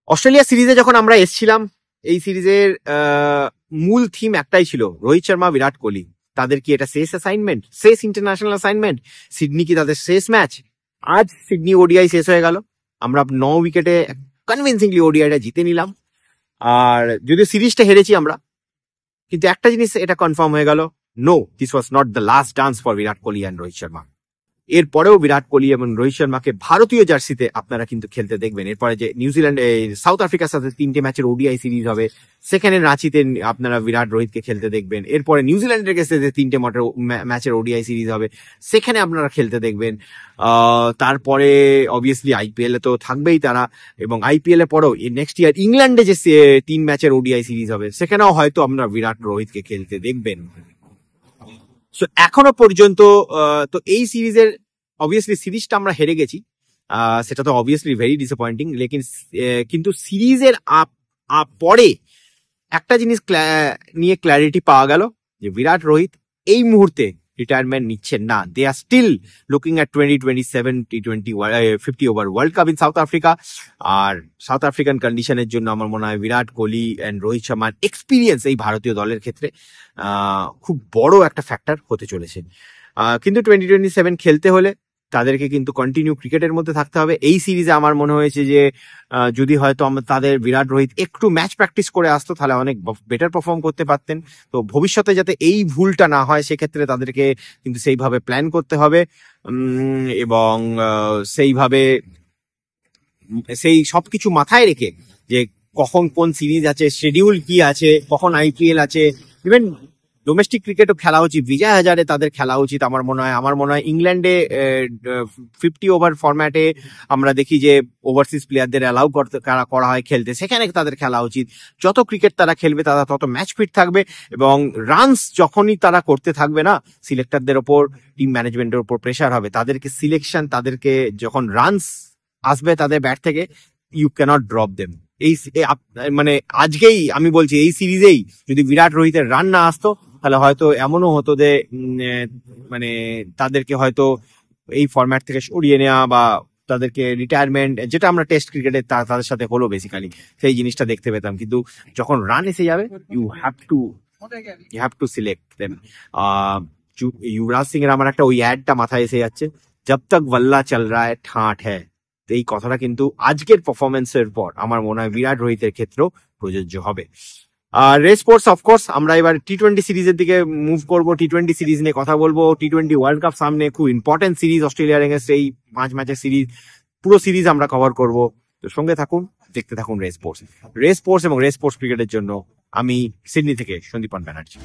Australia সিরিজে যখন আমরা এসছিলাম, এই সিরিজের মূল থিম একটাই ছিল, রোহিত শর্মা, বিরাট কোহলি। তাদের কি এটা শেষ অ্যাসাইনমেন্ট, শেষ ইন্টারন্যাশনাল অ্যাসাইনমেন্ট? সিডনি কি তাদের শেষ ম্যাচ? আজ সিডনি ওডিআই শেষ হয়ে গেল, আমরা 9 উইকেটে কনভিনসিংলি ওডিআইটা জিতে নিলাম। আর যদিও সিরিজটা হেরেছি আমরা, কিন্তু একটা জিনিস এটা কনফার্ম হয়ে গেল, no, this was not the last dance for Virat Kohli and Rohit Sharma. এরপরেও বিরাট কোহলি এবং রোহিত শর্মাকে ভারতীয় জার্সিতে আপনারা কিন্তু খেলতে দেখবেন। এরপরে যে নিউজিল্যান্ড, সাউথ আফ্রিকার সাথে 3টে ম্যাচের ওডিআই সিরিজ হবে, সেখানে রাঁচিতে আপনারা বিরাট রোহিতকে খেলতে দেখবেন। এরপরে নিউজিল্যান্ডের কাছে 3টে ম্যাচের ওডিআই সিরিজ হবে, সেখানে আপনারা খেলতে দেখবেন। তারপরে অবভিয়াসলি আইপিএল এ তো থাকবেই তারা, এবং আইপিএল এর পরেও নেক্সট ইয়ার ইংল্যান্ডে যে 3 ম্যাচের ওডিআই সিরিজ হবে, সেখানেও হয়তো আপনারা বিরাট রোহিতকে খেলতে দেখবেন। সো এখনো পর্যন্ত তো এই সিরিজের অবভিয়াসলি সিরিজটা আমরা হেরে গেছি, সেটা তো অবভিয়াসলি ভেরি ডিসঅ্যাপয়েন্টিং। লেকিন কিন্তু সিরিজের পরে একটা জিনিস নিয়ে ক্ল্যারিটি পাওয়া গেল যে বিরাট রোহিত এই মুহূর্তে রিটায়ারমেন্ট নিচ্ছেন না। They are still looking at 2027 T20 50 over world cup in South Africa. আর সাউথ আফ্রিকান কন্ডিশনের জন্য আমার মনে হয় বিরাট কোহলি অ্যান্ড রোহিত শর্মার এক্সপিরিয়েন্স এই ভারতীয় দলের ক্ষেত্রে খুব বড় একটা ফ্যাক্টর হতে চলেছে। কিন্তু 2027 খেলতে হলে তাদেরকে কিন্তু কন্টিনিউ ক্রিকেটের মধ্যে থাকতে হবে। এই সিরিজে আমার মনে হয়েছে যে যদি হয়তো তাদের বিরাট রোহিত একটু ম্যাচ প্র্যাকটিস করে আসতো, তাহলে অনেক বেটার পারফর্ম করতে পারতেন। তো ভবিষ্যতে যাতে এই ভুলটা না হয়, সেক্ষেত্রে তাদেরকে কিন্তু সেইভাবে প্ল্যান করতে হবে, এবং সেইভাবে সেই সবকিছু মাথায় রেখে যে কখন কোন সিরিজ আছে, শিডিউল কি আছে, কখন আইপিএল আছে, ইভেন ডোমেস্টিক ক্রিকেটও খেলা উচিত, বিজয় হাজারে তাদের খেলা উচিত। আমার মনে হয় ইংল্যান্ডে 50 ওভার ফরম্যাটে আমরা দেখি যে ওভারসিজ প্লেয়ারদের অ্যালাউ করা হয় খেলতে, সেখানে তাদের খেলা উচিত। যত ক্রিকেট তারা খেলবে তারা তত ম্যাচ ফিট থাকবে, এবং রানস যখনই তারা করতে থাকবে না, সিলেক্টরদের ওপর, টিম ম্যানেজমেন্টের ওপর প্রেশার হবে। তাদেরকে সিলেকশন, তাদেরকে যখন রানস আসবে তাদের ব্যাট থেকে, ইউ ক্যানট ড্রপ দেম। এই মানে আজকেই আমি বলছি, এই সিরিজেই যদি বিরাট রোহিতের রান না আসতো, তাহলে হয়তো এমনও হতো যে মানে তাদেরকে হয়তো এই ফরম্যাট থেকে সরিয়ে নেওয়া বা তাদেরকে রিটায়ারমেন্ট, যেটা আমরা টেস্ট ক্রিকেটে তাদের সাথে হলো বেসিক্যালি, সেই জিনিসটা দেখতে পেতাম। কিন্তু যখন রান এসে যাবে, you have to select them. Yuvraj Singh এর আমার একটা ওই অ্যাডটা মাথায় এসে যাচ্ছে, জব তক বল্লা চল রা হ্যায় ঠাট হ্যায়। এই কথাটা কিন্তু আজকের পারফরমেন্সের পর আমার মনে হয় বিরাট রোহিতের ক্ষেত্রেও প্রযোজ্য হবে। রেস স্পোর্টস, অফকোর্স আমরা এবার T20 সিরিজের দিকে মুভ করবো। T20 সিরিজ নিয়ে কথা বলবো। T20 ওয়ার্ল্ড কাপ সামনে, খুব ইম্পর্টেন্ট সিরিজ অস্ট্রেলিয়ার এগেন্স্ট, এই 5 ম্যাচের সিরিজ, পুরো সিরিজ আমরা কভার করব। তো সঙ্গে থাকুন, দেখতে থাকুন রেস স্পোর্টস এবং রেস স্পোর্টস ক্রিকেটের জন্য আমি সিডনি থেকে সন্দীপন ব্যানার্জি।